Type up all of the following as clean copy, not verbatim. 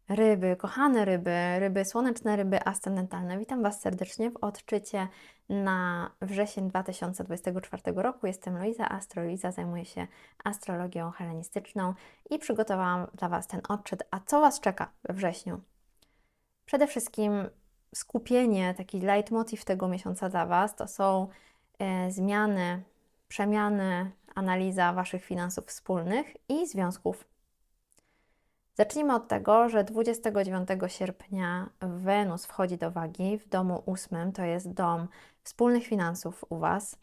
Ryby, kochane ryby, ryby słoneczne, ryby ascendentalne. Witam Was serdecznie w odczycie na wrzesień 2024 roku. Jestem Luiza, Astro-Luiza, zajmuję się astrologią hellenistyczną i przygotowałam dla Was ten odczyt. A co Was czeka we wrześniu? Przede wszystkim skupienie, taki leitmotiv tego miesiąca dla Was to są zmiany, przemiany, analiza Waszych finansów wspólnych i związków. Zacznijmy od tego, że 29 sierpnia Wenus wchodzi do wagi w domu 8, to jest dom wspólnych finansów u Was.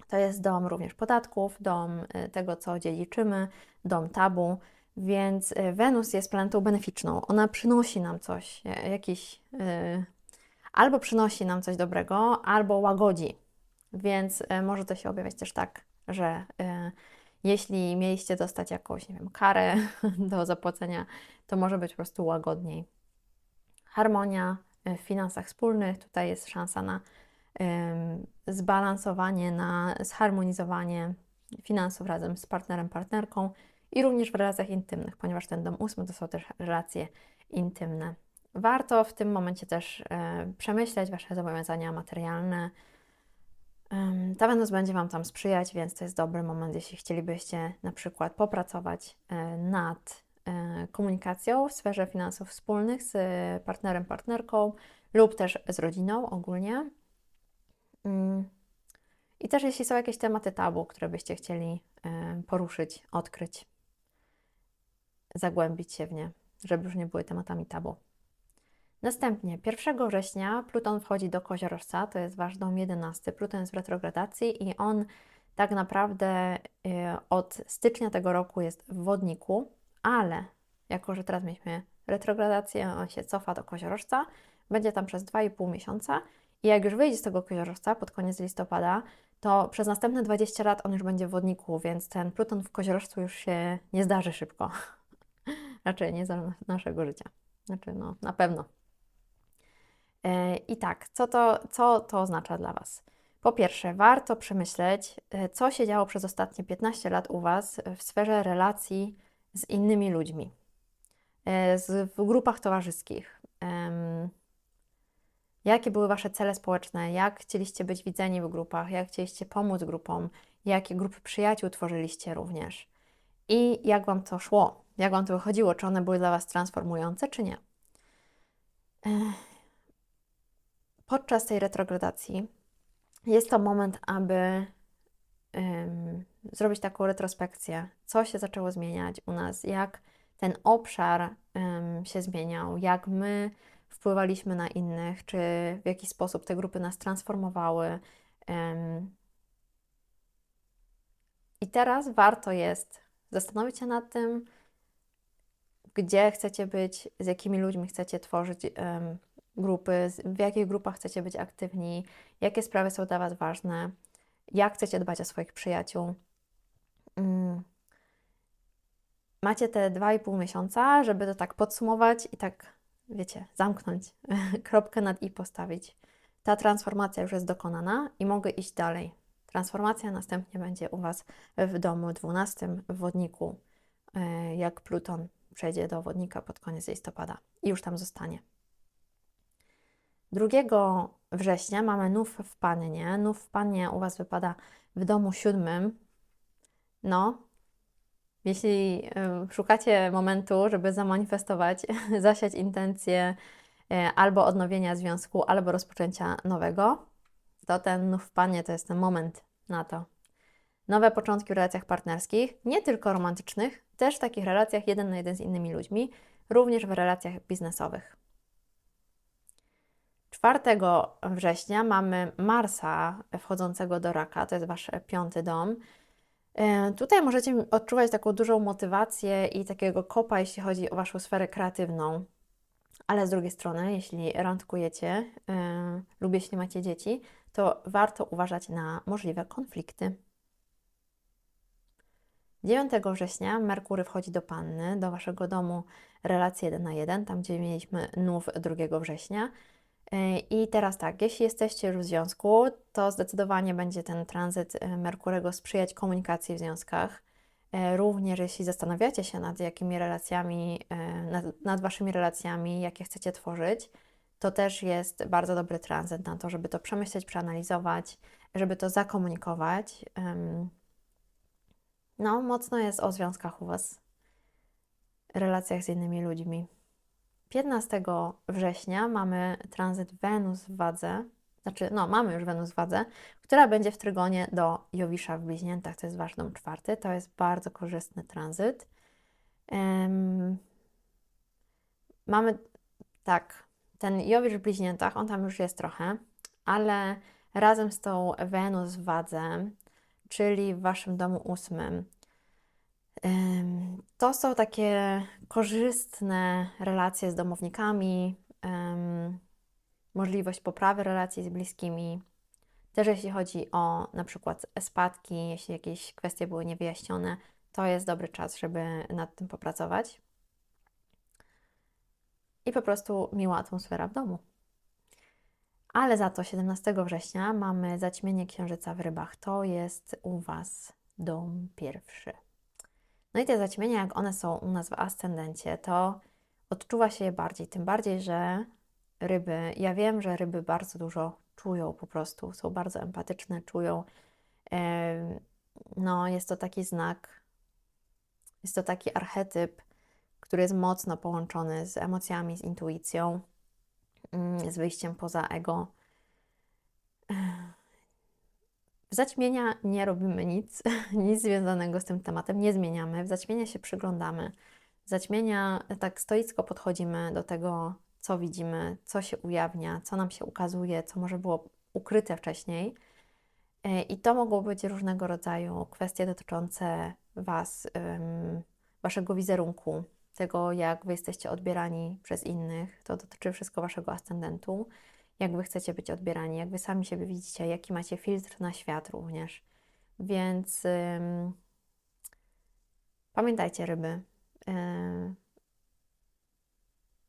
To jest dom również podatków, dom tego, co dziedziczymy, dom tabu, więc Wenus jest planetą beneficzną. Ona przynosi nam coś, albo przynosi nam coś dobrego, albo łagodzi. Więc może to się objawiać też tak, że jeśli mieliście dostać jakąś, nie wiem, karę do zapłacenia, to może być po prostu łagodniej. Harmonia w finansach wspólnych, tutaj jest szansa na zbalansowanie, na zharmonizowanie finansów razem z partnerem, partnerką i również w relacjach intymnych, ponieważ ten dom 8 to są też relacje intymne. Warto w tym momencie też przemyśleć Wasze zobowiązania materialne. Ta Wenus będzie Wam tam sprzyjać, więc to jest dobry moment, jeśli chcielibyście na przykład popracować nad komunikacją w sferze finansów wspólnych z partnerem, partnerką lub też z rodziną ogólnie. I też jeśli są jakieś tematy tabu, które byście chcieli poruszyć, odkryć, zagłębić się w nie, żeby już nie były tematami tabu. Następnie 1 września Pluton wchodzi do Koziorożca, to jest Wasz dom 11. Pluton jest w retrogradacji i on tak naprawdę od stycznia tego roku jest w Wodniku, ale jako, że teraz mieliśmy retrogradację, on się cofa do Koziorożca, będzie tam przez 2,5 miesiąca i jak już wyjdzie z tego Koziorożca pod koniec listopada, to przez następne 20 lat on już będzie w Wodniku, więc ten Pluton w Koziorożcu już się nie zdarzy szybko. Raczej nie za naszego życia. Znaczy, no, na pewno. I tak, co to oznacza dla Was? Po pierwsze, warto przemyśleć, co się działo przez ostatnie 15 lat u Was w sferze relacji z innymi ludźmi, w grupach towarzyskich. Jakie były Wasze cele społeczne, jak chcieliście być widziani w grupach, jak chcieliście pomóc grupom, jakie grupy przyjaciół tworzyliście również i jak Wam to szło, jak Wam to wychodziło, czy one były dla Was transformujące, czy nie. Podczas tej retrogradacji jest to moment, aby zrobić taką retrospekcję, co się zaczęło zmieniać u nas, jak ten obszar się zmieniał, jak my wpływaliśmy na innych, czy w jaki sposób te grupy nas transformowały. I teraz warto jest zastanowić się nad tym, gdzie chcecie być, z jakimi ludźmi chcecie tworzyć grupy, w jakich grupach chcecie być aktywni, jakie sprawy są dla Was ważne, jak chcecie dbać o swoich przyjaciół. Macie te 2,5 miesiąca, żeby to tak podsumować i tak, wiecie, zamknąć, kropkę nad i postawić. Ta transformacja już jest dokonana i mogę iść dalej. Transformacja następnie będzie u Was w domu 12, w Wodniku, jak Pluton przejdzie do Wodnika pod koniec listopada i już tam zostanie. 2 września mamy nów w Pannie. Nów w Pannie u Was wypada w domu 7. No, jeśli szukacie momentu, żeby zamanifestować, zasiać intencję albo odnowienia związku, albo rozpoczęcia nowego, to ten nów w Pannie to jest ten moment na to. Nowe początki w relacjach partnerskich, nie tylko romantycznych, też w takich relacjach 1 na 1 z innymi ludźmi, również w relacjach biznesowych. 4 września mamy Marsa wchodzącego do Raka, to jest Wasz 5. dom. Tutaj możecie odczuwać taką dużą motywację i takiego kopa, jeśli chodzi o Waszą sferę kreatywną, ale z drugiej strony, jeśli randkujecie lub jeśli macie dzieci, to warto uważać na możliwe konflikty. 9 września Merkury wchodzi do Panny, do Waszego domu relacji 1 na 1, tam gdzie mieliśmy nów 2 września. I teraz tak, jeśli jesteście już w związku, to zdecydowanie będzie ten tranzyt Merkurego sprzyjać komunikacji w związkach. Również jeśli zastanawiacie się nad jakimi relacjami, nad Waszymi relacjami, jakie chcecie tworzyć, to też jest bardzo dobry tranzyt na to, żeby to przemyśleć, przeanalizować, żeby to zakomunikować. No, mocno jest o związkach u Was, relacjach z innymi ludźmi. 15 września mamy tranzyt Wenus w Wadze, mamy już Wenus w Wadze, która będzie w trygonie do Jowisza w Bliźniętach, to jest Wasz dom 4, to jest bardzo korzystny tranzyt. Mamy, tak, ten Jowisz w Bliźniętach, on tam już jest trochę, ale razem z tą Wenus w Wadze, czyli w Waszym domu 8, to są takie korzystne relacje z domownikami, możliwość poprawy relacji z bliskimi. Też jeśli chodzi o na przykład spadki, jeśli jakieś kwestie były niewyjaśnione, to jest dobry czas, żeby nad tym popracować. I po prostu miła atmosfera w domu. Ale za to 17 września mamy zaćmienie Księżyca w Rybach. To jest u Was dom 1. No i te zaćmienia, jak one są u nas w ascendencie, to odczuwa się je bardziej. Tym bardziej, że ryby, ja wiem, że ryby bardzo dużo czują po prostu, są bardzo empatyczne, czują. No, jest to taki znak, jest to taki archetyp, który jest mocno połączony z emocjami, z intuicją, z wyjściem poza ego. W zaćmienia nie robimy nic, nic związanego z tym tematem, nie zmieniamy. W zaćmienia się przyglądamy. W zaćmienia tak stoicko podchodzimy do tego, co widzimy, co się ujawnia, co nam się ukazuje, co może było ukryte wcześniej. I to mogą być różnego rodzaju kwestie dotyczące Was, Waszego wizerunku, tego, jak Wy jesteście odbierani przez innych. To dotyczy wszystko Waszego ascendentu. Jak Wy chcecie być odbierani, jak Wy sami siebie widzicie, jaki macie filtr na świat również. Więc pamiętajcie, ryby,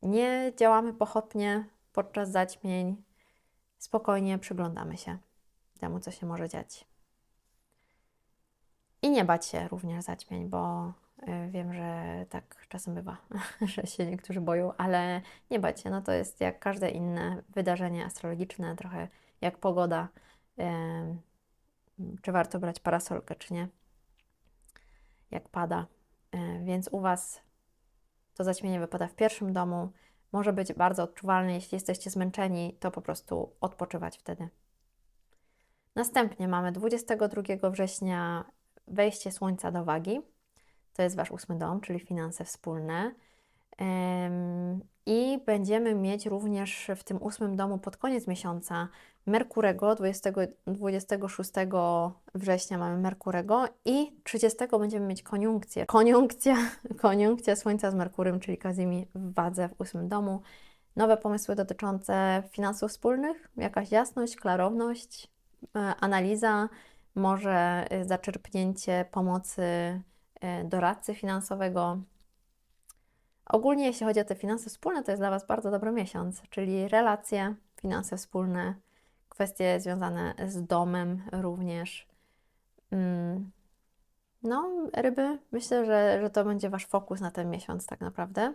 nie działamy pochopnie podczas zaćmień, spokojnie przyglądamy się temu, co się może dziać. I nie bać się również zaćmień, bo wiem, że tak czasem bywa, że się niektórzy boją, ale nie bać się, no to jest jak każde inne wydarzenie astrologiczne, trochę jak pogoda. Czy warto brać parasolkę, czy nie, jak pada. Więc u Was to zaćmienie wypada w 1 domu, może być bardzo odczuwalne, jeśli jesteście zmęczeni, to po prostu odpoczywać wtedy. Następnie mamy 22 września wejście Słońca do Wagi. To jest Wasz 8 dom, czyli finanse wspólne. I będziemy mieć również w tym 8 domu pod koniec miesiąca Merkurego, 26 września mamy Merkurego i 30 będziemy mieć koniunkcję. Koniunkcja Słońca z Merkurym, czyli Kazimi w Wadze w 8 domu. Nowe pomysły dotyczące finansów wspólnych, jakaś jasność, klarowność, analiza, może zaczerpnięcie pomocy doradcy finansowego. Ogólnie jeśli chodzi o te finanse wspólne, to jest dla Was bardzo dobry miesiąc, czyli relacje, finanse wspólne, kwestie związane z domem również. No, ryby, myślę, że to będzie Wasz fokus na ten miesiąc tak naprawdę.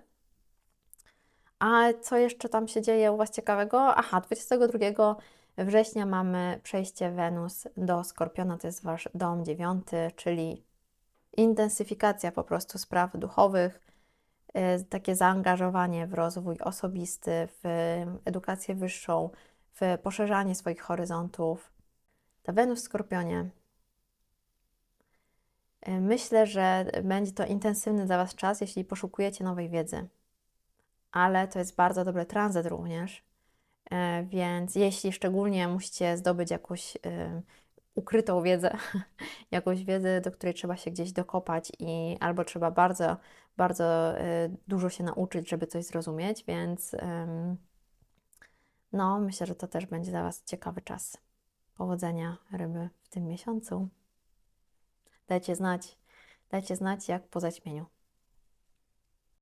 A co jeszcze tam się dzieje u Was ciekawego? Aha, 22 września mamy przejście Wenus do Skorpiona, to jest Wasz dom 9, czyli intensyfikacja po prostu spraw duchowych, takie zaangażowanie w rozwój osobisty, w edukację wyższą, w poszerzanie swoich horyzontów. Ta Wenus w Skorpionie. Myślę, że będzie to intensywny dla Was czas, jeśli poszukujecie nowej wiedzy. Ale to jest bardzo dobry tranzyt również, więc jeśli szczególnie musicie zdobyć jakąś ukrytą wiedzę, jakąś wiedzę, do której trzeba się gdzieś dokopać i albo trzeba bardzo, bardzo dużo się nauczyć, żeby coś zrozumieć, więc no, myślę, że to też będzie dla Was ciekawy czas. Powodzenia, ryby, w tym miesiącu. Dajcie znać, jak po zaćmieniu.